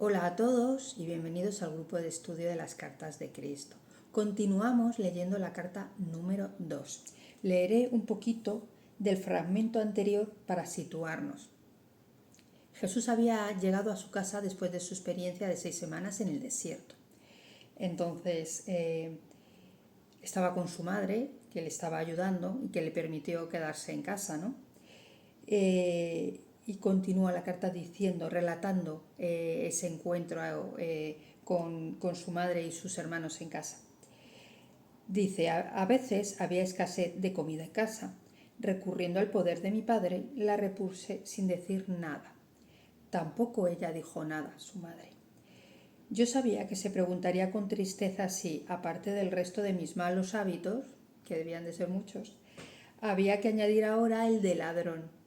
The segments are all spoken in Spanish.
Hola a todos y bienvenidos al grupo de estudio de las cartas de Cristo. Continuamos leyendo la carta número 2. Leeré un poquito del fragmento anterior para situarnos. Jesús había llegado a su casa después de su experiencia de 6 semanas en el desierto. Entonces estaba con su madre, que le estaba ayudando y que le permitió quedarse en casa, ¿no? Y continúa la carta diciendo, relatando ese encuentro con su madre y sus hermanos en casa. Dice, a veces había escasez de comida en casa. Recurriendo al poder de mi padre, la repuse sin decir nada. Tampoco ella dijo nada, su madre. Yo sabía que se preguntaría con tristeza si, aparte del resto de mis malos hábitos, que debían de ser muchos, había que añadir ahora el de ladrón.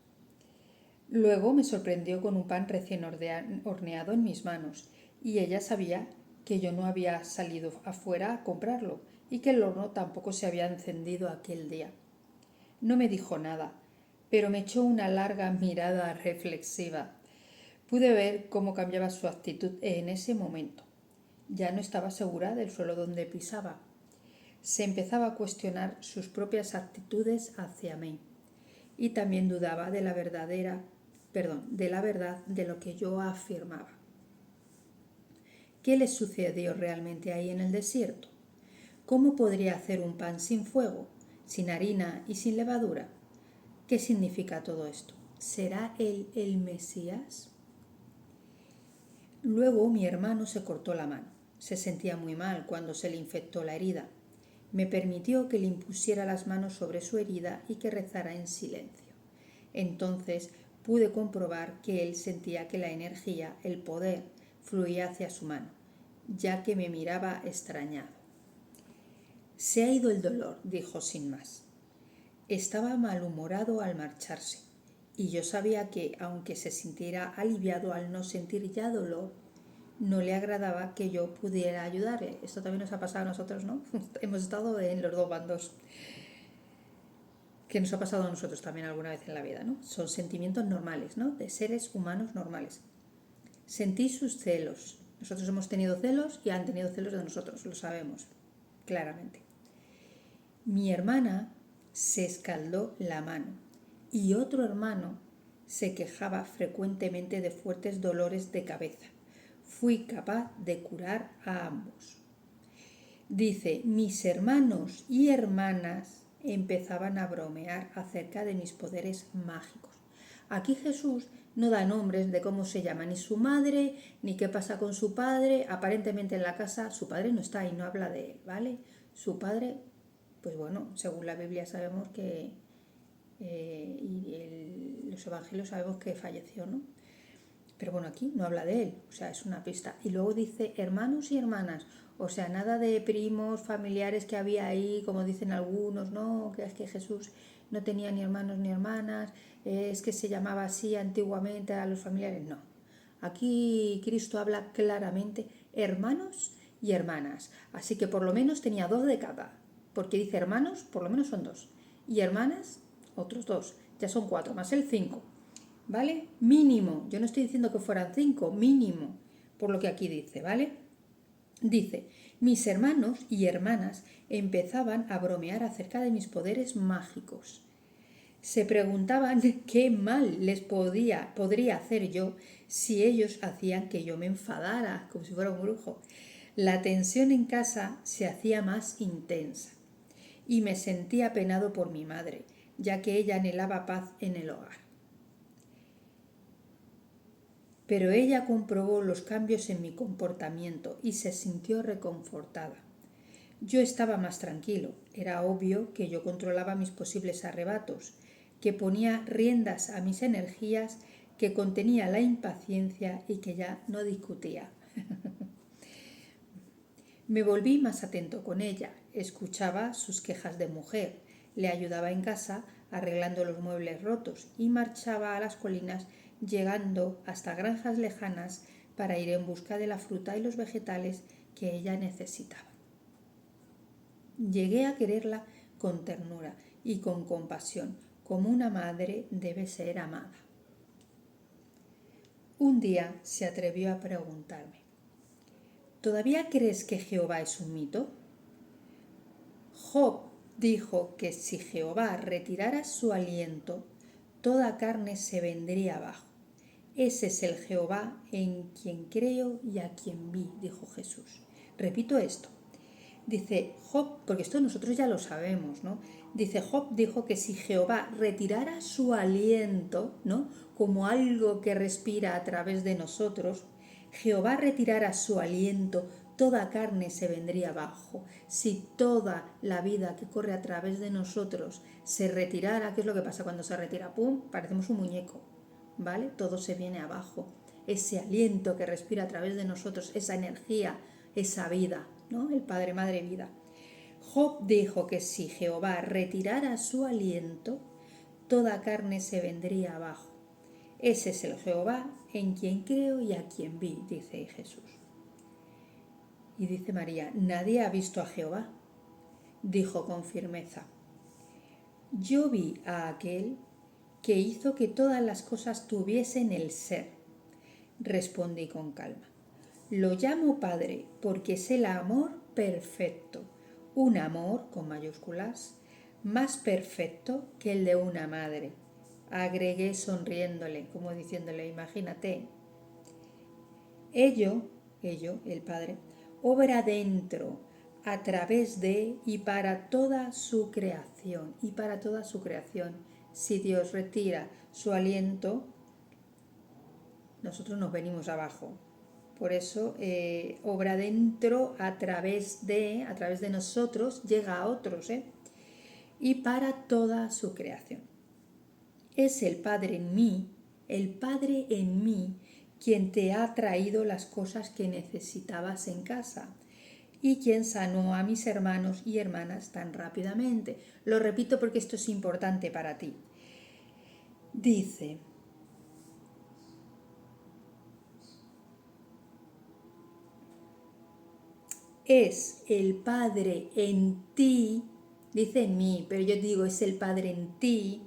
Luego me sorprendió con un pan recién horneado en mis manos, y ella sabía que yo no había salido afuera a comprarlo y que el horno tampoco se había encendido aquel día. No me dijo nada, pero me echó una larga mirada reflexiva. Pude ver cómo cambiaba su actitud en ese momento. Ya no estaba segura del suelo donde pisaba. Se empezaba a cuestionar sus propias actitudes hacia mí y también dudaba de la verdad de lo que yo afirmaba. ¿Qué le sucedió realmente ahí en el desierto? ¿Cómo podría hacer un pan sin fuego, sin harina y sin levadura? ¿Qué significa todo esto? ¿Será él el Mesías? Luego mi hermano se cortó la mano. Se sentía muy mal cuando se le infectó la herida. Me permitió que le impusiera las manos sobre su herida y que rezara en silencio. Entonces pude comprobar que él sentía que la energía, el poder, fluía hacia su mano, ya que me miraba extrañado. Se ha ido el dolor, dijo sin más. Estaba malhumorado al marcharse, y yo sabía que, aunque se sintiera aliviado al no sentir ya dolor, no le agradaba que yo pudiera ayudarle. Esto también nos ha pasado a nosotros, ¿no? Hemos estado en los dos bandos. Que nos ha pasado a nosotros también alguna vez en la vida, ¿no? Son sentimientos normales, ¿no? De seres humanos normales. Sentí sus celos. Nosotros hemos tenido celos y han tenido celos de nosotros, lo sabemos, claramente. Mi hermana se escaldó la mano y otro hermano se quejaba frecuentemente de fuertes dolores de cabeza. Fui capaz de curar a ambos. Dice, mis hermanos y hermanas empezaban a bromear acerca de mis poderes mágicos. Aquí Jesús no da nombres de cómo se llama ni su madre, ni qué pasa con su padre. Aparentemente en la casa su padre no está y no habla de él, ¿vale? Su padre, pues bueno, según la Biblia sabemos que, los evangelios sabemos que falleció, ¿no? Pero bueno, aquí no habla de él, o sea, es una pista. Y luego dice hermanos y hermanas, o sea, nada de primos, familiares que había ahí, como dicen algunos, no, que es que Jesús no tenía ni hermanos ni hermanas, es que se llamaba así antiguamente a los familiares, no. Aquí Cristo habla claramente hermanos y hermanas, así que por lo menos tenía 2 de cada, porque dice hermanos, por lo menos son 2, y hermanas, otros 2, ya son 4, más el 5. ¿Vale? Mínimo. Yo no estoy diciendo que fueran 5, mínimo. Por lo que aquí dice, ¿vale? Dice, mis hermanos y hermanas empezaban a bromear acerca de mis poderes mágicos. Se preguntaban qué mal les podría hacer yo si ellos hacían que yo me enfadara, como si fuera un brujo. La tensión en casa se hacía más intensa y me sentía apenado por mi madre, ya que ella anhelaba paz en el hogar. Pero ella comprobó los cambios en mi comportamiento y se sintió reconfortada. Yo estaba más tranquilo. Era obvio que yo controlaba mis posibles arrebatos, que ponía riendas a mis energías, que contenía la impaciencia y que ya no discutía. Me volví más atento con ella, escuchaba sus quejas de mujer, le ayudaba en casa arreglando los muebles rotos y marchaba a las colinas llegando hasta granjas lejanas para ir en busca de la fruta y los vegetales que ella necesitaba. Llegué a quererla con ternura y con compasión, como una madre debe ser amada. Un día se atrevió a preguntarme: ¿todavía crees que Jehová es un mito? Job dijo que si Jehová retirara su aliento, toda carne se vendría abajo. Ese es el Jehová en quien creo y a quien vi, dijo Jesús. Repito esto. Dice Job, porque esto nosotros ya lo sabemos, ¿no? Dice Job dijo que si Jehová retirara su aliento, ¿no? Como algo que respira a través de nosotros, Jehová retirara su aliento, toda carne se vendría abajo. Si toda la vida que corre a través de nosotros se retirara, ¿qué es lo que pasa cuando se retira? ¡Pum! Parecemos un muñeco, ¿vale? Todo se viene abajo. Ese aliento que respira a través de nosotros, esa energía, esa vida, ¿no? El Padre, Madre, vida. Job dijo que si Jehová retirara su aliento, toda carne se vendría abajo. Ese es el Jehová en quien creo y a quien vi, dice Jesús. Y dice María: nadie ha visto a Jehová. Dijo con firmeza: yo vi a aquel que hizo que todas las cosas tuviesen el ser. Respondí con calma: lo llamo Padre porque es el amor perfecto, un amor con mayúsculas, más perfecto que el de una madre. Agregué sonriéndole, como diciéndole: imagínate. Ello, el Padre, obra dentro, a través de y para toda su creación. Y para toda su creación. Si Dios retira su aliento, nosotros nos venimos abajo. Por eso obra dentro, a través de nosotros, llega a otros, y para toda su creación. Es el Padre en mí, quien te ha traído las cosas que necesitabas en casa y quien sanó a mis hermanos y hermanas tan rápidamente. Lo repito porque esto es importante para ti. Dice: es el Padre en ti, dice en mí, pero yo digo es el Padre en ti,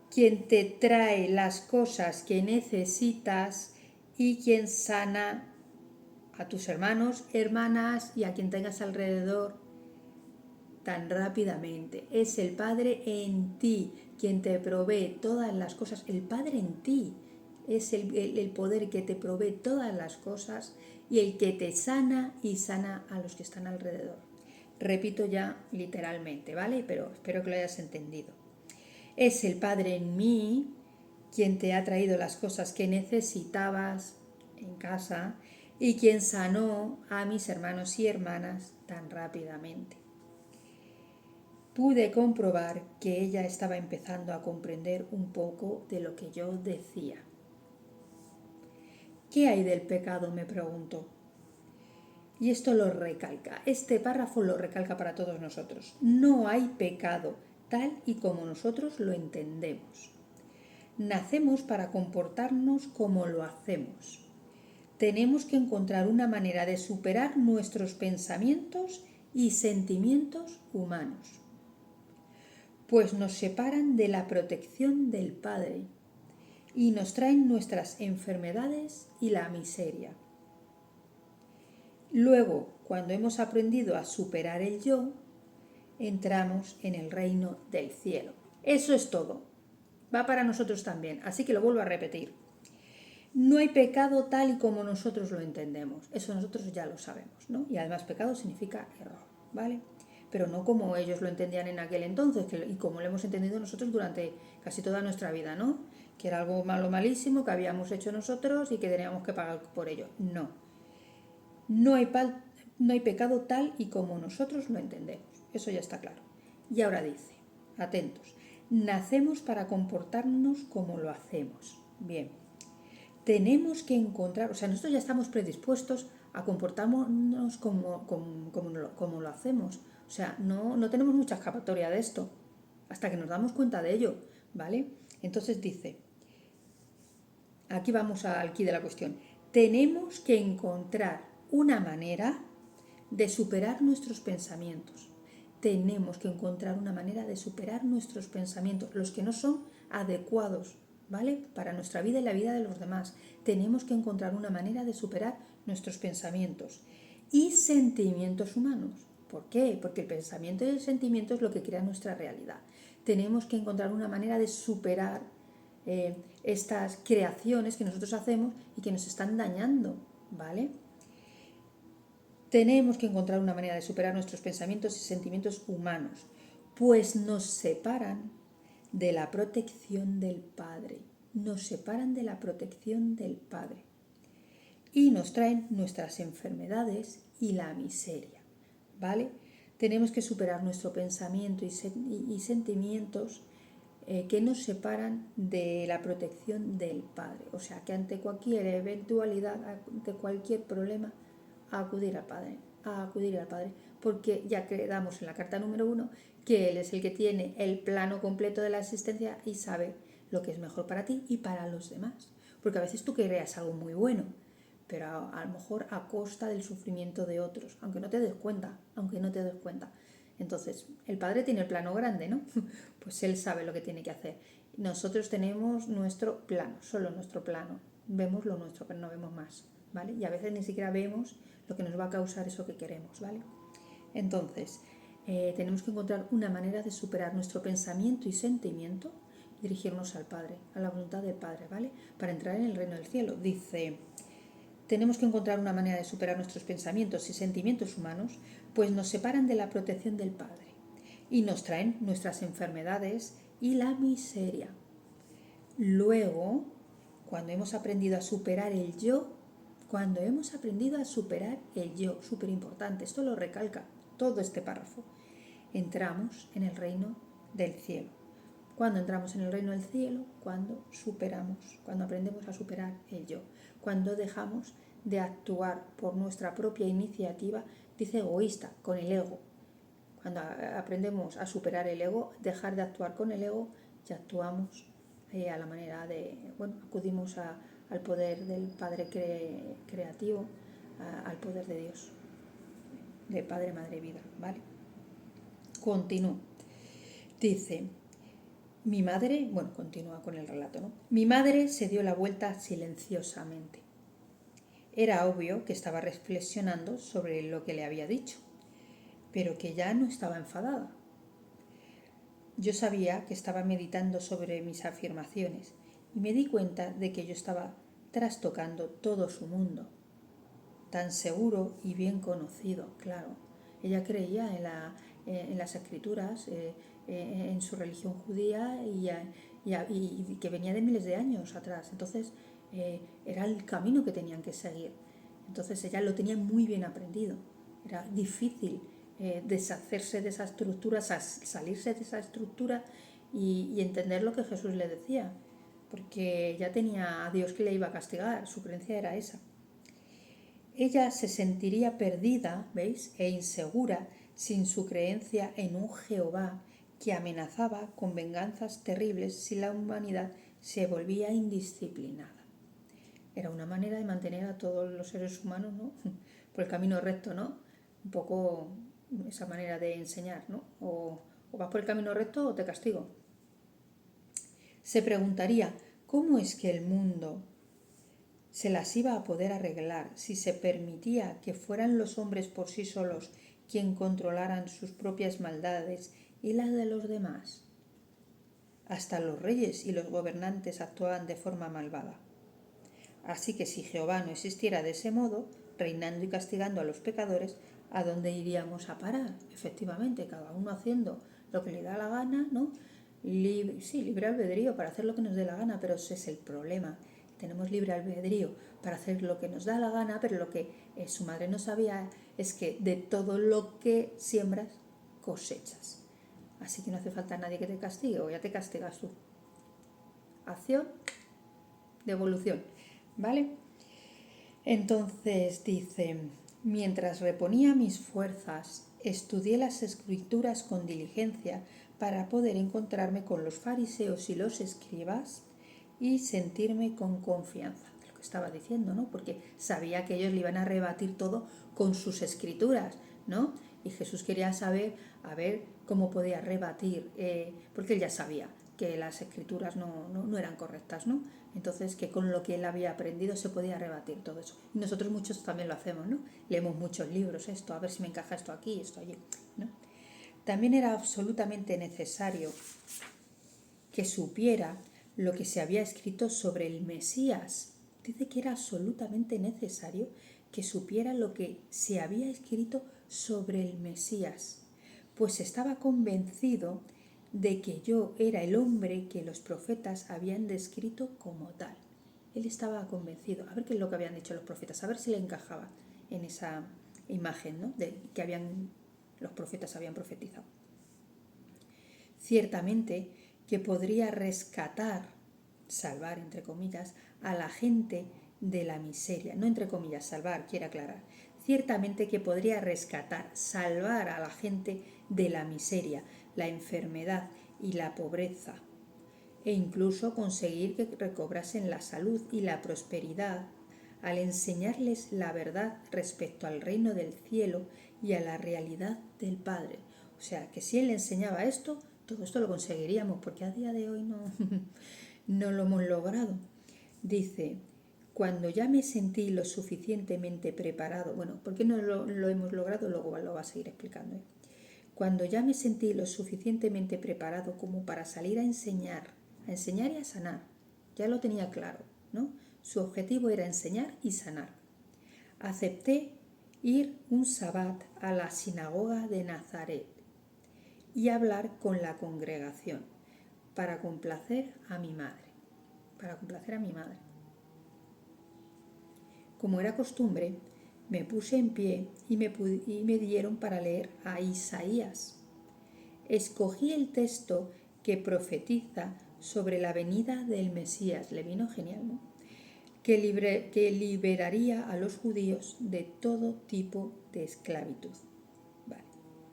quien te trae las cosas que necesitas y quien sana a tus hermanos, hermanas y a quien tengas alrededor tan rápidamente. Es el Padre en ti, quien te provee todas las cosas. El Padre en ti es el poder que te provee todas las cosas y el que te sana y sana a los que están alrededor. Repito ya literalmente, ¿vale? Pero espero que lo hayas entendido. Es el Padre en mí quien te ha traído las cosas que necesitabas en casa y quien sanó a mis hermanos y hermanas tan rápidamente. Pude comprobar que ella estaba empezando a comprender un poco de lo que yo decía. ¿Qué hay del pecado?, me preguntó. Y esto lo recalca, este párrafo lo recalca para todos nosotros. No hay pecado tal y como nosotros lo entendemos. Nacemos para comportarnos como lo hacemos. Tenemos que encontrar una manera de superar nuestros pensamientos y sentimientos humanos, pues nos separan de la protección del Padre y nos traen nuestras enfermedades y la miseria. Luego, cuando hemos aprendido a superar el yo, entramos en el reino del cielo. Eso es todo. Va para nosotros también, así que lo vuelvo a repetir. No hay pecado tal y como nosotros lo entendemos. Eso nosotros ya lo sabemos, ¿no? Y además pecado significa error, ¿vale? Pero no como ellos lo entendían en aquel entonces y como lo hemos entendido nosotros durante casi toda nuestra vida, ¿no? Que era algo malo, malísimo, que habíamos hecho nosotros y que teníamos que pagar por ello. No. No hay pecado tal y como nosotros lo entendemos. Eso ya está claro. Y ahora dice, atentos, nacemos para comportarnos como lo hacemos. Bien. Tenemos que encontrar, o sea, nosotros ya estamos predispuestos a comportarnos como lo hacemos. O sea, no tenemos mucha escapatoria de esto, hasta que nos damos cuenta de ello, ¿vale? Entonces dice, aquí vamos al quid de la cuestión, tenemos que encontrar una manera de superar nuestros pensamientos. Tenemos que encontrar una manera de superar nuestros pensamientos, los que no son adecuados ¿vale? Para nuestra vida y la vida de los demás. Tenemos que encontrar una manera de superar nuestros pensamientos y sentimientos humanos. ¿Por qué? Porque el pensamiento y el sentimiento es lo que crea nuestra realidad. Tenemos que encontrar una manera de superar estas creaciones que nosotros hacemos y que nos están dañando, ¿vale? Tenemos que encontrar una manera de superar nuestros pensamientos y sentimientos humanos, pues nos separan de la protección del Padre. Nos separan de la protección del Padre. Y nos traen nuestras enfermedades y la miseria, ¿vale? Tenemos que superar nuestro pensamiento y sentimientos que nos separan de la protección del Padre. O sea, que ante cualquier eventualidad, ante cualquier problema, a acudir al Padre, porque ya quedamos en la carta número 1 que Él es el que tiene el plano completo de la existencia y sabe lo que es mejor para ti y para los demás. Porque a veces tú querrías algo muy bueno, pero a lo mejor a costa del sufrimiento de otros, aunque no te des cuenta. Entonces, el Padre tiene el plano grande, ¿no? Pues Él sabe lo que tiene que hacer. Nosotros tenemos nuestro plano, solo nuestro plano. Vemos lo nuestro, pero no vemos más, ¿vale? Y a veces ni siquiera vemos lo que nos va a causar eso que queremos, ¿vale? Entonces, tenemos que encontrar una manera de superar nuestro pensamiento y sentimiento y dirigirnos al Padre, a la voluntad del Padre, ¿vale? Para entrar en el reino del cielo. Dice, tenemos que encontrar una manera de superar nuestros pensamientos y sentimientos humanos, pues nos separan de la protección del Padre y nos traen nuestras enfermedades y la miseria. Luego, cuando hemos aprendido a superar el yo, súper importante, esto lo recalca todo este párrafo, entramos en el reino del cielo. Cuando entramos en el reino del cielo, cuando aprendemos a superar el yo, cuando dejamos de actuar por nuestra propia iniciativa, dice egoísta, con el ego. Cuando aprendemos a superar el ego, dejar de actuar con el ego, ya actuamos a la manera de, acudimos al poder del Padre creativo, al poder de Dios, de Padre, Madre, Vida, ¿vale? Continúo. Dice, mi madre, continúa con el relato, ¿no? Mi madre se dio la vuelta silenciosamente. Era obvio que estaba reflexionando sobre lo que le había dicho, pero que ya no estaba enfadada. Yo sabía que estaba meditando sobre mis afirmaciones y me di cuenta de que yo estaba trastocando todo su mundo, tan seguro y bien conocido, claro. Ella creía en las escrituras, en su religión judía y que venía de miles de años atrás. Entonces, era el camino que tenían que seguir. Entonces, ella lo tenía muy bien aprendido. Era difícil deshacerse de esa estructura, salirse de esa estructura y entender lo que Jesús le decía, porque ya tenía a Dios que le iba a castigar, su creencia era esa. Ella se sentiría perdida, ¿veis?, e insegura sin su creencia en un Jehová que amenazaba con venganzas terribles si la humanidad se volvía indisciplinada. Era una manera de mantener a todos los seres humanos, ¿no?, por el camino recto, ¿no? Un poco esa manera de enseñar, ¿no? O vas por el camino recto o te castigo. Se preguntaría, ¿cómo es que el mundo se las iba a poder arreglar si se permitía que fueran los hombres por sí solos quien controlaran sus propias maldades y las de los demás? Hasta los reyes y los gobernantes actuaban de forma malvada. Así que si Jehová no existiera de ese modo, reinando y castigando a los pecadores, ¿a dónde iríamos a parar? Efectivamente, cada uno haciendo lo que le da la gana, ¿no? Libre albedrío para hacer lo que nos dé la gana, pero ese es el problema. Tenemos libre albedrío para hacer lo que nos da la gana, pero lo que su madre no sabía es que de todo lo que siembras, cosechas. Así que no hace falta nadie que te castigue, o ya te castigas tú. Acción, devolución, ¿vale? Entonces dice, mientras reponía mis fuerzas, estudié las escrituras con diligencia para poder encontrarme con los fariseos y los escribas y sentirme con confianza de lo que estaba diciendo, ¿no? Porque sabía que ellos le iban a rebatir todo con sus escrituras, ¿no? Y Jesús quería saber, a ver cómo podía rebatir, porque él ya sabía que las escrituras no eran correctas, ¿no? Entonces, que con lo que él había aprendido se podía rebatir todo eso. Y nosotros muchos también lo hacemos, ¿no? Leemos muchos libros, esto, a ver si me encaja esto aquí, esto allí, ¿no? También era absolutamente necesario que supiera lo que se había escrito sobre el Mesías. Dice que era absolutamente necesario que supiera lo que se había escrito sobre el Mesías, pues estaba convencido de que yo era el hombre que los profetas habían descrito como tal. Él estaba convencido, a ver qué es lo que habían dicho los profetas, a ver si le encajaba en esa imagen, ¿no?, de que los profetas habían profetizado. Ciertamente que podría rescatar, salvar entre comillas, a la gente de la miseria, no entre comillas, salvar, quiero aclarar. Ciertamente que podría rescatar, salvar a la gente de la miseria, la enfermedad y la pobreza, e incluso conseguir que recobrasen la salud y la prosperidad al enseñarles la verdad respecto al reino del cielo y a la realidad del Padre. O sea, que si él enseñaba esto, todo esto lo conseguiríamos, porque a día de hoy no lo hemos logrado. Dice, cuando ya me sentí lo suficientemente preparado, bueno, ¿por qué no lo hemos logrado? Luego lo va a seguir explicando. Cuando ya me sentí lo suficientemente preparado como para salir a enseñar y a sanar, ya lo tenía claro, ¿no? Su objetivo era enseñar y sanar. Acepté ir un sabbat a la sinagoga de Nazaret y hablar con la congregación para complacer a mi madre. Como era costumbre, me puse en pie y me dieron para leer a Isaías. Escogí el texto que profetiza sobre la venida del Mesías. Le vino genial, ¿no? Que liberaría a los judíos de todo tipo de esclavitud. Vale,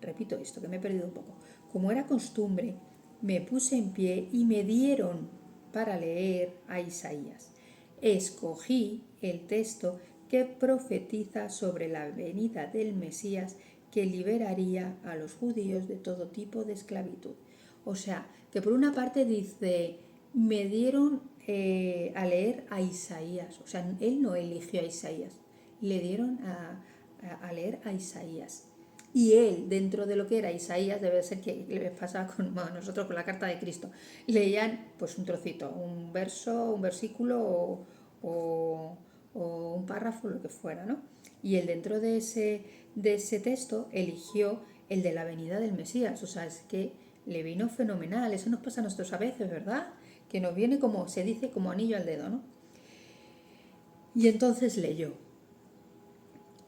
repito esto, que me he perdido un poco. Como era costumbre, me puse en pie y me dieron para leer a Isaías. Escogí el texto que profetiza sobre la venida del Mesías que liberaría a los judíos de todo tipo de esclavitud. O sea, que por una parte dice, me dieron a leer a Isaías. O sea, él no eligió a Isaías, le dieron a leer a Isaías. Y él, dentro de lo que era Isaías, debe ser que les pasaba con nosotros con la carta de Cristo. Leían pues un trocito, un verso, un versículo o un párrafo, lo que fuera, ¿no? Y él dentro de ese texto eligió el de la venida del Mesías. O sea, es que le vino fenomenal. Eso nos pasa a nosotros a veces, ¿verdad? Que nos viene, como se dice, como anillo al dedo, ¿no? Y entonces leyó: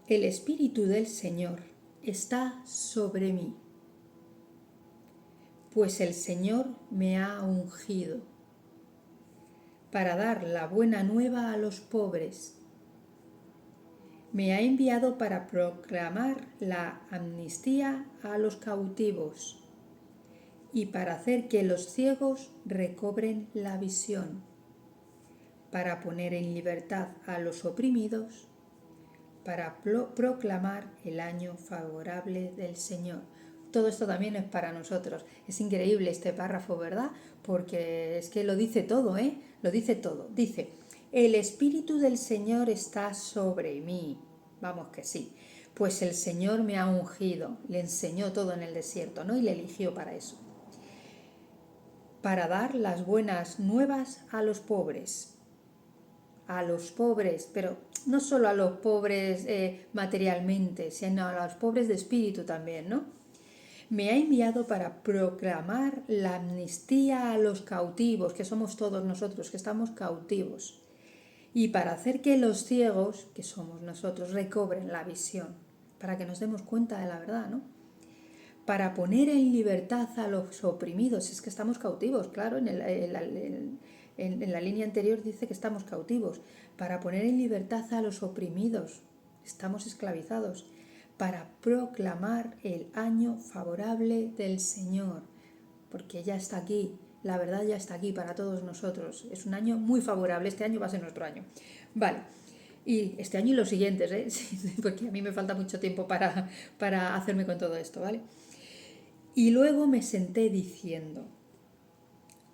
el Espíritu del Señor está sobre mí, pues el Señor me ha ungido para dar la buena nueva a los pobres. Me ha enviado para proclamar la amnistía a los cautivos y para hacer que los ciegos recobren la visión, para poner en libertad a los oprimidos, para proclamar el año favorable del Señor. Todo esto también es para nosotros. Es increíble este párrafo, ¿verdad? Porque es que lo dice todo, ¿eh? Lo dice todo. Dice, el Espíritu del Señor está sobre mí. Vamos que sí. Pues el Señor me ha ungido. Le enseñó todo en el desierto, ¿no? Y le eligió para eso. Para dar las buenas nuevas a los pobres. A los pobres, pero no solo a los pobres materialmente, sino a los pobres de espíritu también, ¿no? Me ha enviado para proclamar la amnistía a los cautivos, que somos todos nosotros, que estamos cautivos, y para hacer que los ciegos, que somos nosotros, recobren la visión, para que nos demos cuenta de la verdad, ¿no? Para poner en libertad a los oprimidos, es que estamos cautivos, claro, en la línea anterior dice que estamos cautivos, para poner en libertad a los oprimidos, estamos esclavizados, para proclamar el año favorable del Señor, porque ya está aquí, la verdad ya está aquí para todos nosotros, es un año muy favorable, este año va a ser nuestro año. Vale, y este año y los siguientes, ¿eh? Porque a mí me falta mucho tiempo para hacerme con todo esto, ¿vale? Y luego me senté diciendo,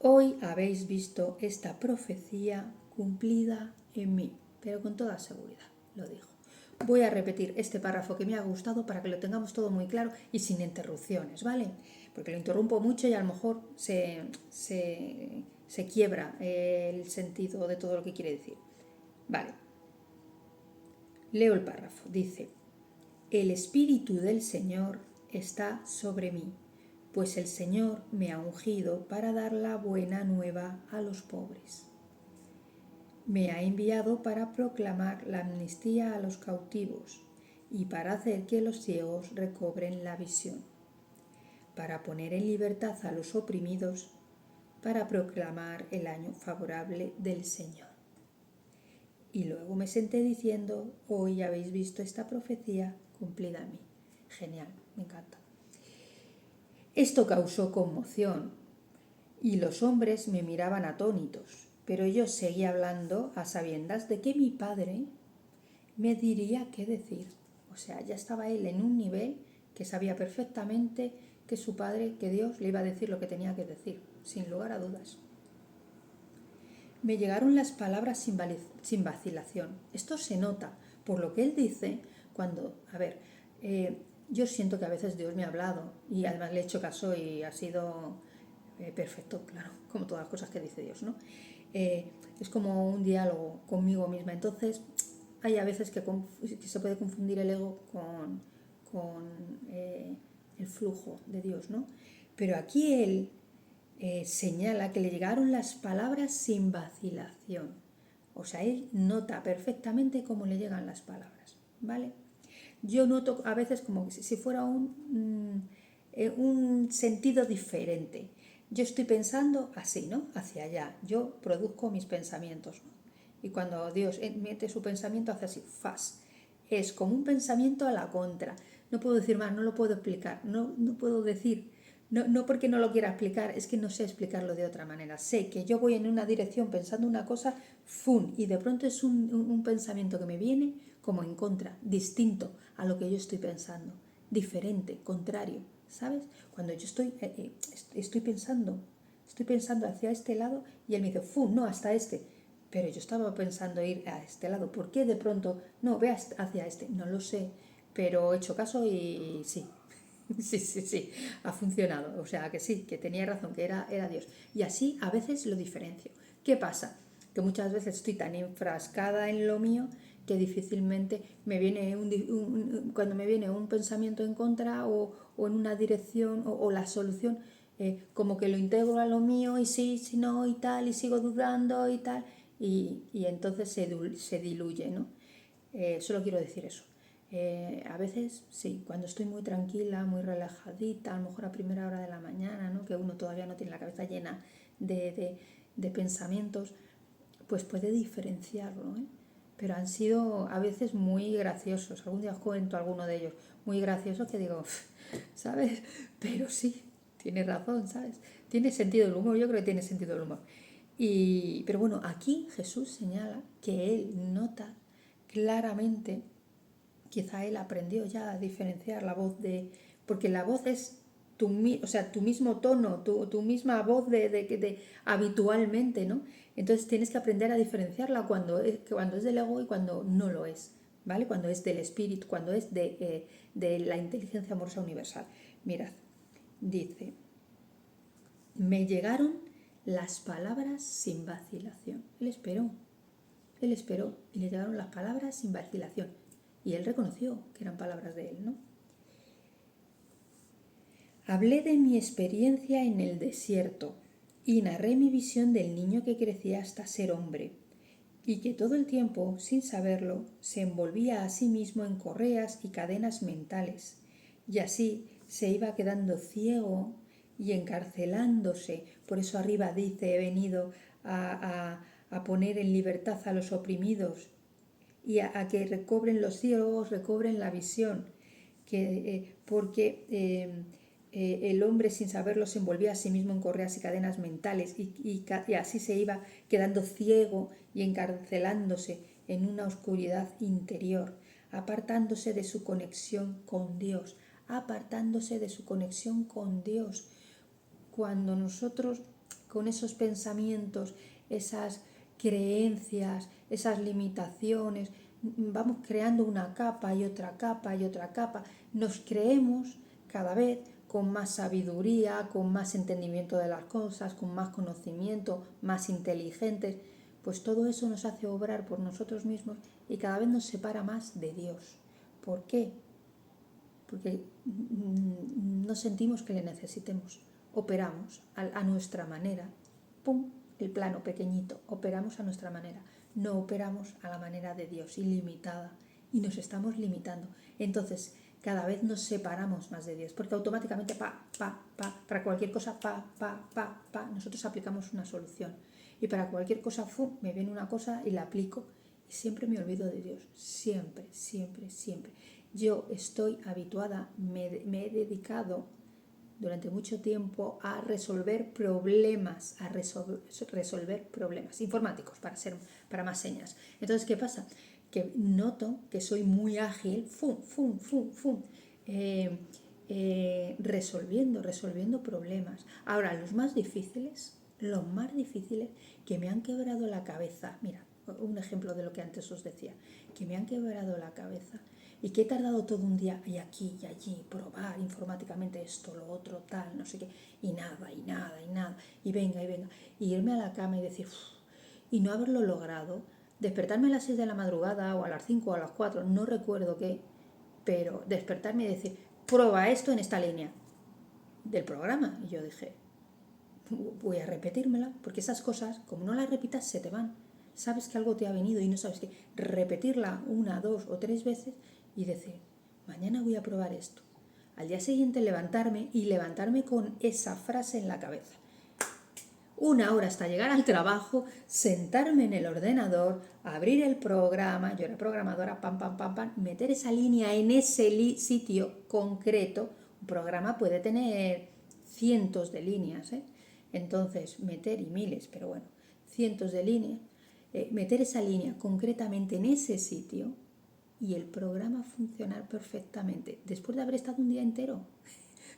Hoy habéis visto esta profecía cumplida en mí, pero con toda seguridad, lo dijo. Voy a repetir este párrafo que me ha gustado para que lo tengamos todo muy claro y sin interrupciones, ¿vale? Porque lo interrumpo mucho y a lo mejor se quiebra el sentido de todo lo que quiere decir. Vale. Leo el párrafo. Dice: el Espíritu del Señor está sobre mí, pues el Señor me ha ungido para dar la buena nueva a los pobres. Me ha enviado para proclamar la amnistía a los cautivos y para hacer que los ciegos recobren la visión, para poner en libertad a los oprimidos, para proclamar el año favorable del Señor. Y luego me senté diciendo: hoy habéis visto esta profecía cumplida en mí. Genial, me encanta. Esto causó conmoción y los hombres me miraban atónitos, pero yo seguía hablando a sabiendas de que mi padre me diría qué decir. O sea, ya estaba él en un nivel que sabía perfectamente que su padre, que Dios, le iba a decir lo que tenía que decir, sin lugar a dudas. Me llegaron las palabras sin vacilación. Esto se nota por lo que él dice cuando, yo siento que a veces Dios me ha hablado y además le he hecho caso y ha sido perfecto, claro, como todas las cosas que dice Dios, ¿no? Es como un diálogo conmigo misma. Entonces, hay a veces que se puede confundir el ego con el flujo de Dios, ¿no? Pero aquí él señala que le llegaron las palabras sin vacilación. O sea, él nota perfectamente cómo le llegan las palabras, ¿vale? Yo noto a veces como si fuera un sentido diferente. Yo estoy pensando así, ¿no? Hacia allá. Yo produzco mis pensamientos, ¿no? Y cuando Dios mete su pensamiento hace así, fas. Es como un pensamiento a la contra. No puedo decir más, no lo puedo explicar. No puedo decir, no porque no lo quiera explicar, es que no sé explicarlo de otra manera. Sé que yo voy en una dirección pensando una cosa, ¡fum! Y de pronto es un pensamiento que me viene como en contra, distinto a lo que yo estoy pensando, diferente, contrario, ¿sabes? Cuando yo estoy pensando hacia este lado y él me dice, ¡fum! No, hasta este. Pero yo estaba pensando ir a este lado. ¿Por qué de pronto no veas hacia este? No lo sé, pero he hecho caso y sí. Sí, ha funcionado. O sea que sí, que tenía razón, que era Dios. Y así a veces lo diferencio. ¿Qué pasa? Que muchas veces estoy tan enfrascada en lo mío que difícilmente me viene cuando me viene un pensamiento en contra o en una dirección o la solución, como que lo integro a lo mío y sí, si no y tal, y sigo dudando y tal, y entonces se diluye, ¿no? Solo quiero decir eso. A veces, sí, cuando estoy muy tranquila, muy relajadita, a lo mejor a primera hora de la mañana, ¿no? Que uno todavía no tiene la cabeza llena de pensamientos, pues puede diferenciarlo, ¿eh? Pero han sido a veces muy graciosos. Algún día os cuento alguno de ellos. Muy graciosos que digo, ¿sabes? Pero sí, tiene razón, ¿sabes? Tiene sentido el humor, yo creo que tiene sentido el humor. Pero bueno, aquí Jesús señala que él nota claramente, quizá él aprendió ya a diferenciar la voz porque la voz es tu mismo tono, tu misma voz de habitualmente, ¿no? Entonces tienes que aprender a diferenciarla cuando es del ego y cuando no lo es, ¿vale? Cuando es del espíritu, cuando es de la inteligencia amorosa universal. Mirad, dice, me llegaron las palabras sin vacilación. Él esperó y le llegaron las palabras sin vacilación. Y él reconoció que eran palabras de él, ¿no? Hablé de mi experiencia en el desierto y narré mi visión del niño que crecía hasta ser hombre y que todo el tiempo, sin saberlo, se envolvía a sí mismo en correas y cadenas mentales y así se iba quedando ciego y encarcelándose. Por eso arriba dice, he venido a poner en libertad a los oprimidos y a que recobren los ciegos, recobren la visión, porque el hombre sin saberlo se envolvía a sí mismo en correas y cadenas mentales y así se iba quedando ciego y encarcelándose en una oscuridad interior, apartándose de su conexión con Dios, apartándose de su conexión con Dios. Cuando nosotros, con esos pensamientos, esas creencias, esas limitaciones, vamos creando una capa y otra capa y otra capa. Nos creemos cada vez con más sabiduría, con más entendimiento de las cosas, con más conocimiento, más inteligentes. Pues todo eso nos hace obrar por nosotros mismos y cada vez nos separa más de Dios. ¿Por qué? Porque no sentimos que le necesitemos. Operamos a nuestra manera. ¡Pum! El plano pequeñito. Operamos a nuestra manera. No operamos a la manera de Dios, ilimitada. Y nos estamos limitando. Entonces, cada vez nos separamos más de Dios. Porque automáticamente, para cualquier cosa, nosotros aplicamos una solución. Y para cualquier cosa, me viene una cosa y la aplico. Y siempre me olvido de Dios. Siempre, siempre, siempre. Yo estoy habituada, me he dedicado durante mucho tiempo a resolver problemas, resolver problemas informáticos, para más señas. Entonces, ¿qué pasa? Que noto que soy muy ágil, resolviendo problemas. Ahora, los más difíciles que me han quebrado la cabeza, mira, un ejemplo de lo que antes os decía, que me han quebrado la cabeza y que he tardado todo un día y aquí y allí, probar informáticamente esto, lo otro, tal, no sé qué, y nada, y venga, y irme a la cama y decir, y no haberlo logrado, despertarme a las 6 de la madrugada o a las 5 o a las 4, no recuerdo qué, pero despertarme y decir, prueba esto en esta línea del programa. Y yo dije, voy a repetírmela, porque esas cosas, como no las repitas, se te van. Sabes que algo te ha venido y no sabes qué. Repetirla 1, 2 o 3 veces y decir, mañana voy a probar esto. Al día siguiente levantarme con esa frase en la cabeza. 1 hora hasta llegar al trabajo, sentarme en el ordenador, abrir el programa, yo era programadora, meter esa línea en ese sitio concreto. Un programa puede tener cientos de líneas, entonces meter y miles, pero bueno, cientos de líneas, meter esa línea concretamente en ese sitio y el programa funcionar perfectamente, después de haber estado un día entero,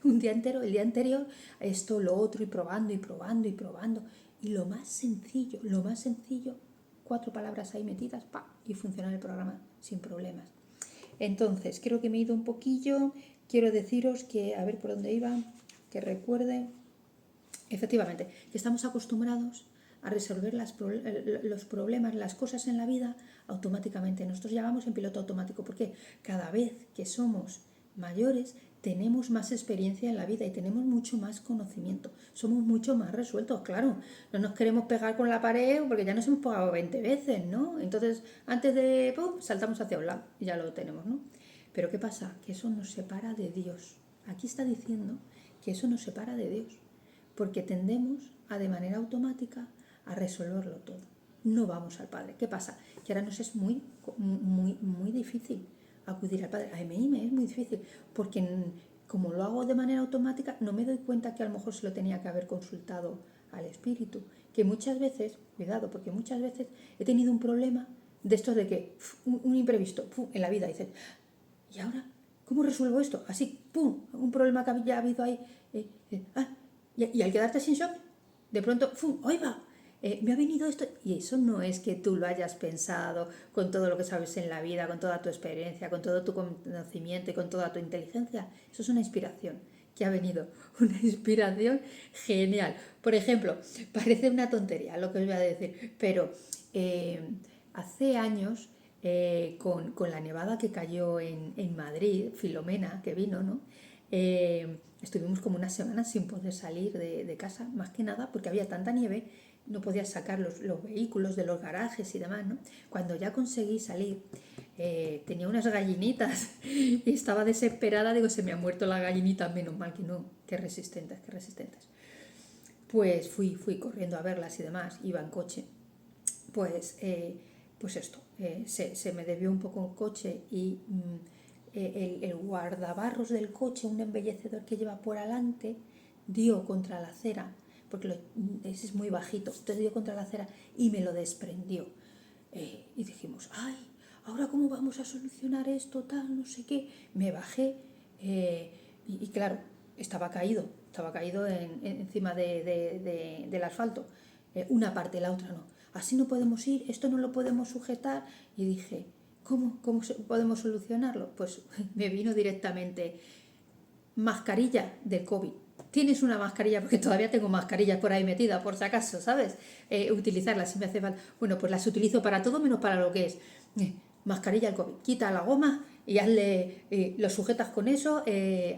el día anterior, esto, lo otro, y probando, y lo más sencillo, 4 palabras ahí metidas, y funcionar el programa sin problemas. Entonces, creo que me he ido un poquillo, quiero deciros que, a ver por dónde iba, que recuerde, efectivamente, que estamos acostumbrados a resolver los problemas, las cosas en la vida automáticamente. Nosotros ya vamos en piloto automático porque cada vez que somos mayores tenemos más experiencia en la vida y tenemos mucho más conocimiento. Somos mucho más resueltos, claro. No nos queremos pegar con la pared porque ya nos hemos pegado 20 veces, ¿no? Entonces, antes de saltamos hacia un lado y ya lo tenemos, ¿no? Pero ¿qué pasa? Que eso nos separa de Dios. Aquí está diciendo que eso nos separa de Dios, porque tendemos a, de manera automática, a resolverlo todo. No vamos al Padre. ¿Qué pasa? Que ahora nos es muy difícil acudir al Padre. A mí me es muy difícil, porque como lo hago de manera automática, no me doy cuenta que a lo mejor se lo tenía que haber consultado al Espíritu. Que muchas veces, cuidado, porque muchas veces he tenido un problema de estos de que, un imprevisto, en la vida, dices, ¿y ahora cómo resuelvo esto? Así, un problema que había habido ahí, y al quedarte sin shock, de pronto, ¡ahí va! Me ha venido esto, y eso no es que tú lo hayas pensado con todo lo que sabes en la vida, con toda tu experiencia, con todo tu conocimiento y con toda tu inteligencia. Eso es una inspiración que ha venido, una inspiración genial. Por ejemplo, parece una tontería lo que os voy a decir, pero hace años, con la nevada que cayó en Madrid, Filomena, que vino, ¿no? Estuvimos como una semana sin poder salir de casa, más que nada porque había tanta nieve, no podías sacar los vehículos de los garajes y demás, ¿no? Cuando ya conseguí salir, tenía unas gallinitas y estaba desesperada, digo, se me ha muerto la gallinita, menos mal que no, qué resistentes. Pues fui corriendo a verlas y demás, iba en coche, pues esto, se me desvió un poco el coche y el guardabarros del coche, un embellecedor que lleva por adelante, dio contra la acera, porque ese es muy bajito, entonces dio contra la acera y me lo desprendió. Y dijimos, ay, ¿ahora cómo vamos a solucionar esto? Tal, no sé qué. Me bajé y claro, estaba caído, estaba caído encima del asfalto. Una parte, la otra no. Así no podemos ir, esto no lo podemos sujetar. Y dije, ¿cómo podemos solucionarlo? Pues me vino directamente mascarilla del COVID. Tienes una mascarilla, porque todavía tengo mascarillas por ahí metidas, por si acaso, ¿sabes? Utilizarlas si me hace falta. Bueno, pues las utilizo para todo menos para lo que es. Mascarilla del COVID. Quita la goma y hazle, lo sujetas con eso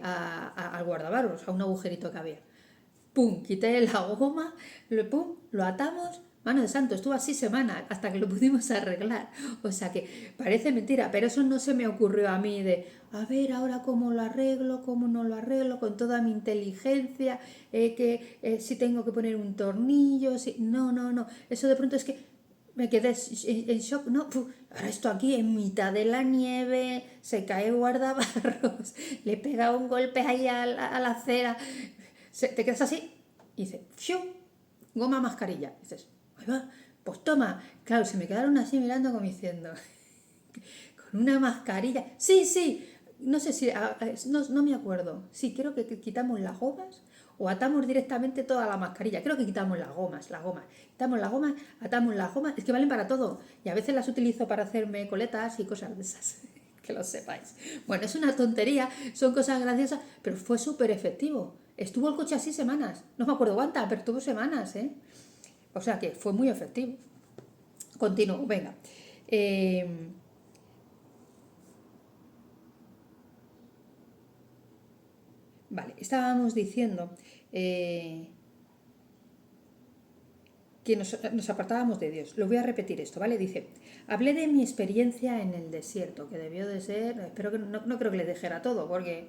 al guardabarros, a un agujerito que había. Pum, quité la goma, lo atamos. Mano de santo, estuvo así semanas hasta que lo pudimos arreglar. O sea que parece mentira, pero eso no se me ocurrió a mí de, a ver ahora cómo lo arreglo, cómo no lo arreglo, con toda mi inteligencia, si tengo que poner un tornillo, si... No. Eso de pronto es que me quedé en shock, ¿no? Ahora esto aquí en mitad de la nieve, se cae el guardabarros, le pega un golpe ahí a la acera, te quedas así y dices, ¡fiu! Goma mascarilla. Y dices, ahí va, pues toma. Claro, se me quedaron así mirando como diciendo, con una mascarilla. Sí, no sé si, no me acuerdo. Sí, creo que quitamos las gomas o atamos directamente toda la mascarilla. Creo que quitamos las gomas. Quitamos las gomas, atamos las gomas. Es que valen para todo. Y a veces las utilizo para hacerme coletas y cosas de esas. Que lo sepáis. Bueno, es una tontería, son cosas graciosas, pero fue súper efectivo. Estuvo el coche así semanas. No me acuerdo cuántas, pero estuvo semanas, ¿eh? O sea que fue muy efectivo. Continúo, venga. Vale, estábamos diciendo que nos apartábamos de Dios. Lo voy a repetir esto, ¿vale? Dice, hablé de mi experiencia en el desierto, que debió de ser, espero que no creo que le dijera todo, porque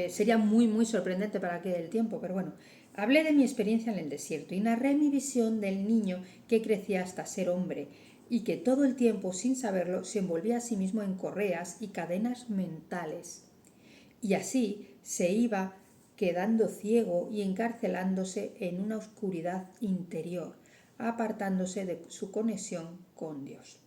sería muy sorprendente para aquel tiempo, pero bueno. Hablé de mi experiencia en el desierto y narré mi visión del niño que crecía hasta ser hombre y que todo el tiempo, sin saberlo, se envolvía a sí mismo en correas y cadenas mentales. Y así se iba quedando ciego y encarcelándose en una oscuridad interior, apartándose de su conexión con Dios.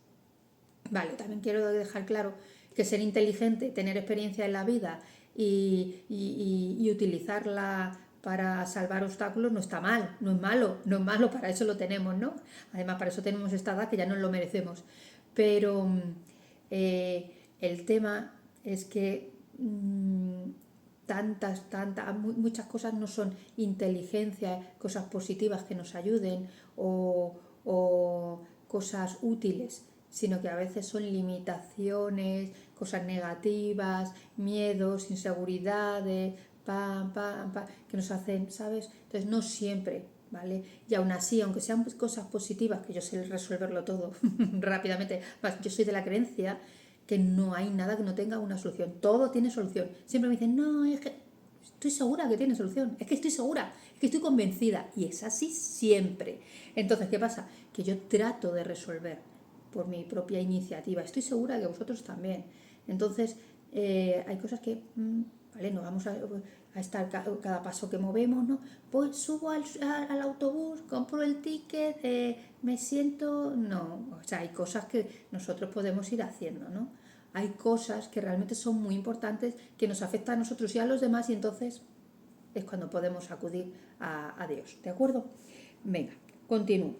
Vale, también quiero dejar claro que ser inteligente, tener experiencia en la vida y utilizarla para salvar obstáculos no está mal, no es malo, para eso lo tenemos, ¿no? Además, para eso tenemos esta edad que ya nos lo merecemos. Pero el tema es que muchas cosas no son inteligencia, cosas positivas que nos ayuden o cosas útiles, sino que a veces son limitaciones, cosas negativas, miedos, inseguridades, que nos hacen, ¿sabes? Entonces no siempre, ¿vale? Y aún así, aunque sean cosas positivas, que yo sé resolverlo todo rápidamente, yo soy de la creencia que no hay nada que no tenga una solución, todo tiene solución. Siempre me dicen, no, es que estoy segura que tiene solución, es que estoy segura, es que estoy convencida, y es así siempre. Entonces, ¿qué pasa? Que yo trato de resolver por mi propia iniciativa, estoy segura que vosotros también. Entonces, hay cosas que, vale, no vamos a estar cada paso que movemos, ¿no? Pues subo al autobús, compro el ticket, me siento, no, o sea, hay cosas que nosotros podemos ir haciendo, ¿no? Hay cosas que realmente son muy importantes, que nos afectan a nosotros y a los demás, y entonces es cuando podemos acudir a Dios, ¿de acuerdo? Venga, continúo.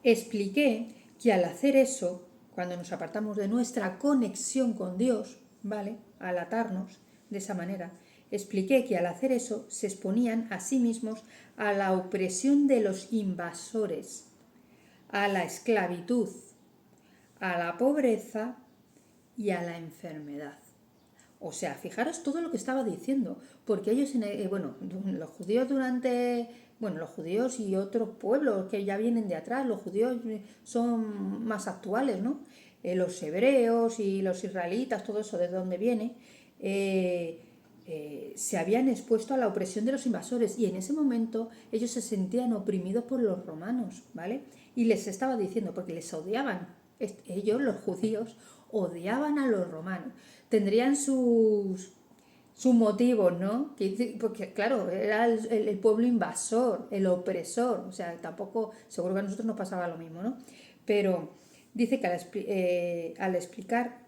Expliqué que al hacer eso, cuando nos apartamos de nuestra conexión con Dios, ¿vale? Al atarnos de esa manera, expliqué que al hacer eso se exponían a sí mismos a la opresión de los invasores, a la esclavitud, a la pobreza y a la enfermedad. O sea, fijaros todo lo que estaba diciendo, porque ellos, los judíos los judíos y otros pueblos que ya vienen de atrás, los judíos son más actuales, ¿no? Los hebreos y los israelitas, todo eso de dónde viene, se habían expuesto a la opresión de los invasores, y en ese momento ellos se sentían oprimidos por los romanos, ¿vale? Y les estaba diciendo, porque les odiaban, ellos, los judíos, odiaban a los romanos. Tendrían sus motivos, ¿no? Porque claro, era el pueblo invasor, el opresor, o sea, tampoco, seguro que a nosotros nos pasaba lo mismo, ¿no? Pero dice que al explicar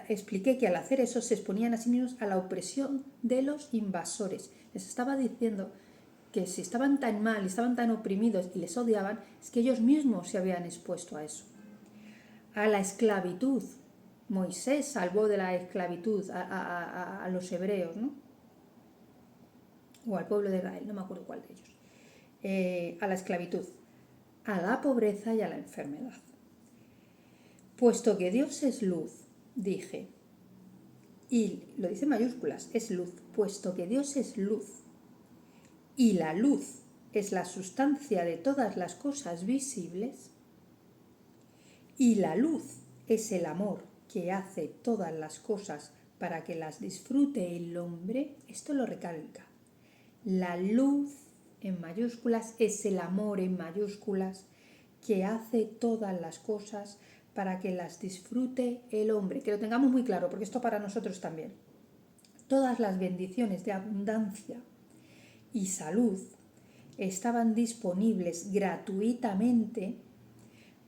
expliqué que al hacer eso se exponían a sí mismos a la opresión de los invasores. Les estaba diciendo que si estaban tan mal, estaban tan oprimidos y les odiaban, es que ellos mismos se habían expuesto a eso. A la esclavitud. Moisés salvó de la esclavitud a los hebreos, ¿no? O al pueblo de Israel, no me acuerdo cuál de ellos. A la esclavitud, a la pobreza y a la enfermedad. Puesto que Dios es luz, dije, y lo dice en mayúsculas, es luz, puesto que Dios es luz, y la luz es la sustancia de todas las cosas visibles, y la luz es el amor que hace todas las cosas para que las disfrute el hombre, esto lo recalca. La luz en mayúsculas es el amor en mayúsculas que hace todas las cosas para que las disfrute el hombre. Que lo tengamos muy claro, porque esto para nosotros también. Todas las bendiciones de abundancia y salud estaban disponibles gratuitamente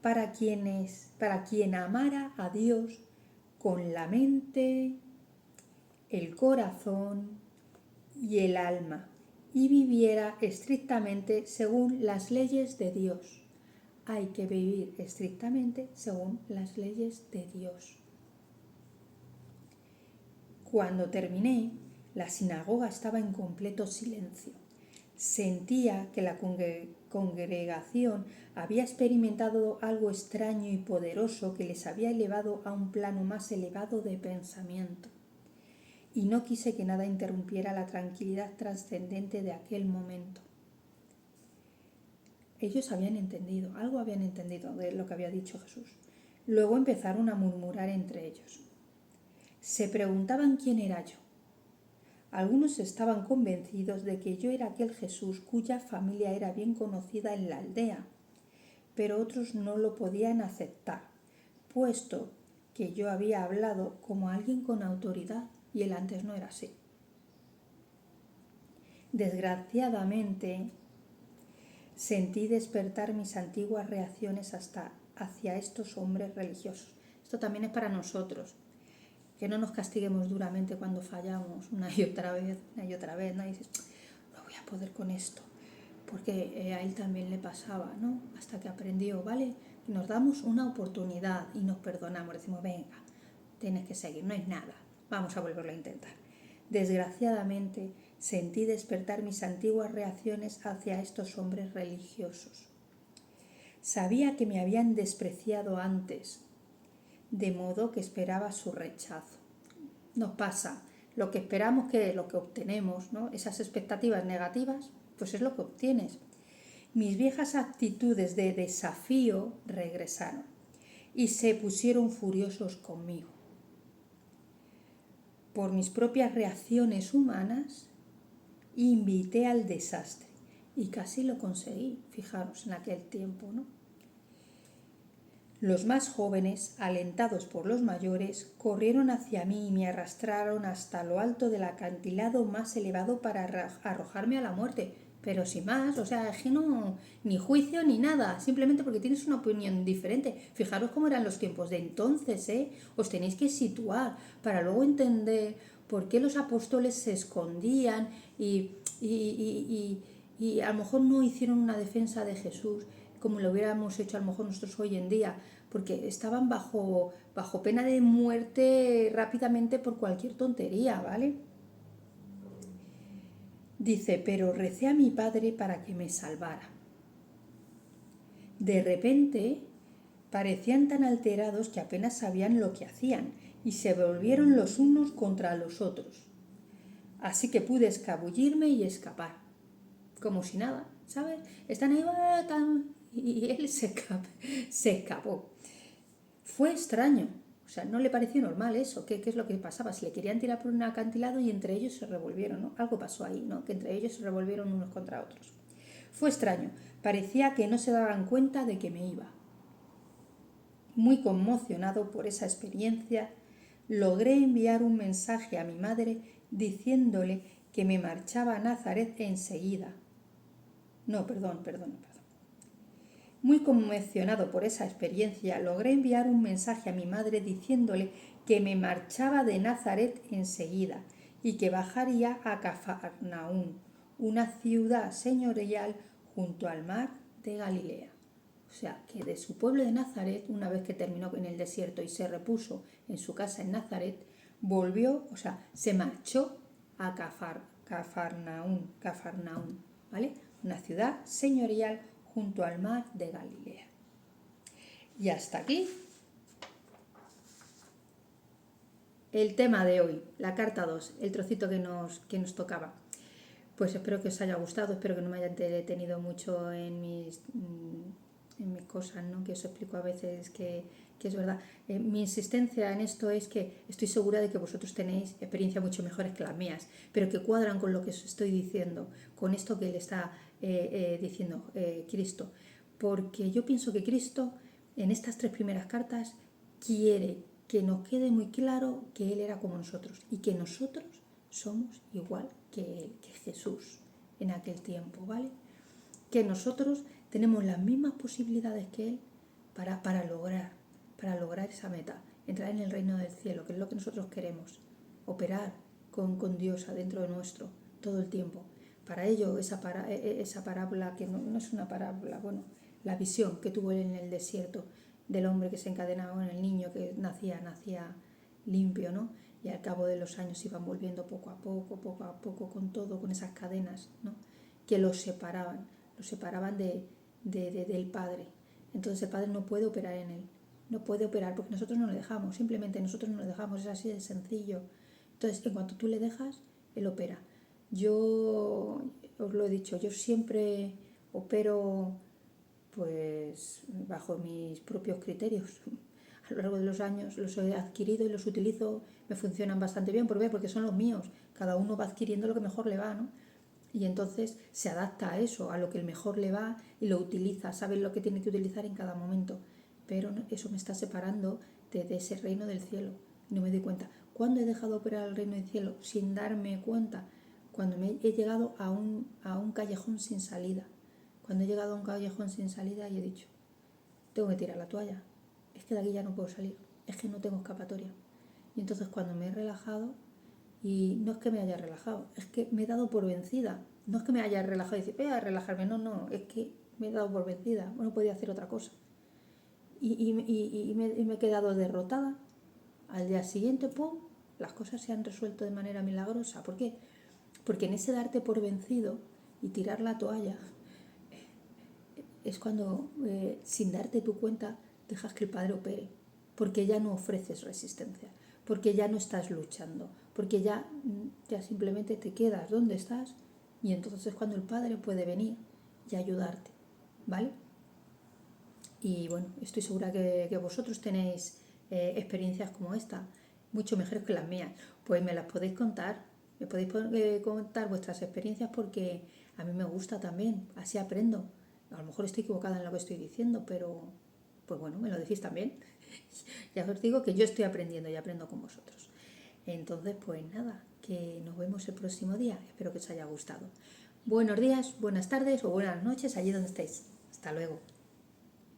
para quien amara a Dios con la mente, el corazón y el alma y viviera estrictamente según las leyes de Dios. Hay que vivir estrictamente según las leyes de Dios. Cuando terminé, la sinagoga estaba en completo silencio. Sentía que la congregación había experimentado algo extraño y poderoso que les había elevado a un plano más elevado de pensamiento. Y no quise que nada interrumpiera la tranquilidad trascendente de aquel momento. Ellos habían entendido, algo habían entendido de lo que había dicho Jesús. Luego empezaron a murmurar entre ellos. Se preguntaban quién era yo. Algunos estaban convencidos de que yo era aquel Jesús cuya familia era bien conocida en la aldea, pero otros no lo podían aceptar, puesto que yo había hablado como alguien con autoridad y él antes no era así. Desgraciadamente, sentí despertar mis antiguas reacciones hacia estos hombres religiosos. Esto también es para nosotros. Que no nos castiguemos duramente cuando fallamos una y otra vez, ¿no? Y dices, no voy a poder con esto, porque a él también le pasaba, ¿no? Hasta que aprendió, ¿vale? Y nos damos una oportunidad y nos perdonamos, decimos, venga, tienes que seguir, no es nada, vamos a volverlo a intentar. Desgraciadamente, sentí despertar mis antiguas reacciones hacia estos hombres religiosos. Sabía que me habían despreciado antes, de modo que esperaba su rechazo. Nos pasa, lo que esperamos que lo que obtenemos, ¿no? Esas expectativas negativas, pues es lo que obtienes. Mis viejas actitudes de desafío regresaron y se pusieron furiosos conmigo. Por mis propias reacciones humanas, invité al desastre y casi lo conseguí, fijaros en aquel tiempo, ¿no? Los más jóvenes, alentados por los mayores, corrieron hacia mí y me arrastraron hasta lo alto del acantilado más elevado para arrojarme a la muerte. Pero sin más, o sea, es que no, ni juicio ni nada, simplemente porque tienes una opinión diferente. Fijaros cómo eran los tiempos de entonces, ¿eh? Os tenéis que situar para luego entender por qué los apóstoles se escondían y a lo mejor no hicieron una defensa de Jesús como lo hubiéramos hecho a lo mejor nosotros hoy en día, porque estaban bajo pena de muerte rápidamente por cualquier tontería, ¿vale? Dice, pero recé a mi padre para que me salvara. De repente parecían tan alterados que apenas sabían lo que hacían y se volvieron los unos contra los otros. Así que pude escabullirme y escapar, como si nada, ¿sabes? Están ahí y él se escapó. Fue extraño, o sea, no le pareció normal eso. ¿Qué es lo que pasaba? Se le querían tirar por un acantilado y entre ellos se revolvieron, ¿no? Algo pasó ahí, ¿no? Que entre ellos se revolvieron unos contra otros. Fue extraño, parecía que no se daban cuenta de que me iba. Muy conmocionado por esa experiencia, logré enviar un mensaje a mi madre diciéndole que me marchaba a Nazaret enseguida. Perdón. Muy conmocionado por esa experiencia, logré enviar un mensaje a mi madre diciéndole que me marchaba de Nazaret enseguida y que bajaría a Cafarnaún, una ciudad señorial junto al mar de Galilea. O sea, que de su pueblo de Nazaret, una vez que terminó en el desierto y se repuso en su casa en Nazaret, volvió, o sea, se marchó a Cafarnaún, ¿vale? Una ciudad señorial junto al mar de Galilea. Y hasta aquí el tema de hoy, la carta 2, el trocito que nos tocaba. Pues espero que os haya gustado, espero que no me haya detenido mucho en mis cosas, ¿no? Que os explico a veces que es verdad. Mi insistencia en esto es que estoy segura de que vosotros tenéis experiencias mucho mejores que las mías, pero que cuadran con lo que os estoy diciendo, con esto que le está diciendo Cristo. Porque yo pienso que Cristo, en estas 3 primeras cartas, quiere que nos quede muy claro que Él era como nosotros y que nosotros somos igual que Él, que Jesús en aquel tiempo, ¿vale? Que nosotros tenemos las mismas posibilidades que Él para lograr esa meta, entrar en el reino del cielo, que es lo que nosotros queremos, operar con Dios adentro de nuestro todo el tiempo. Para ello, esa parábola, que no es una parábola, bueno, la visión que tuvo Él en el desierto del hombre que se encadenaba en el niño que nacía limpio, ¿no? Y al cabo de los años iban volviendo poco a poco, con todo, con esas cadenas, ¿no? Que los separaban del Padre. Entonces el Padre no puede operar en él, no puede operar porque nosotros no le dejamos, simplemente nosotros no le dejamos, es así de sencillo. Entonces, en cuanto tú le dejas, él opera. Yo os lo he dicho, yo siempre opero pues bajo mis propios criterios. A lo largo de los años los he adquirido y los utilizo, me funcionan bastante bien, porque son los míos. Cada uno va adquiriendo lo que mejor le va, ¿no? Y entonces se adapta a eso, a lo que el mejor le va y lo utiliza, sabe lo que tiene que utilizar en cada momento. Pero eso me está separando de ese reino del cielo. No me doy cuenta. ¿Cuándo he dejado de operar el reino del cielo? Sin darme cuenta. Cuando he llegado a un callejón sin salida. Cuando he llegado a un callejón sin salida y he dicho, tengo que tirar la toalla. Es que de aquí ya no puedo salir. Es que no tengo escapatoria. Y entonces cuando me he relajado, y no es que me haya relajado, es que me he dado por vencida. No es que me haya relajado y decir, voy a relajarme. No, es que me he dado por vencida. No podía hacer otra cosa. Y me he quedado derrotada. Al día siguiente, ¡pum!, las cosas se han resuelto de manera milagrosa. ¿Por qué? Porque en ese darte por vencido y tirar la toalla, es cuando, sin darte tu cuenta, dejas que el Padre opere. Porque ya no ofreces resistencia. Porque ya no estás luchando. Porque ya simplemente te quedas donde estás. Y entonces es cuando el Padre puede venir y ayudarte. ¿Vale? Y bueno, estoy segura que vosotros tenéis experiencias como esta, mucho mejores que las mías. Pues me las podéis contar. Me podéis contar vuestras experiencias porque a mí me gusta también. Así aprendo. A lo mejor estoy equivocada en lo que estoy diciendo, pero pues bueno, me lo decís también. Ya os digo que yo estoy aprendiendo y aprendo con vosotros. Entonces, pues nada, que nos vemos el próximo día. Espero que os haya gustado. Buenos días, buenas tardes o buenas noches allí donde estéis. Hasta luego.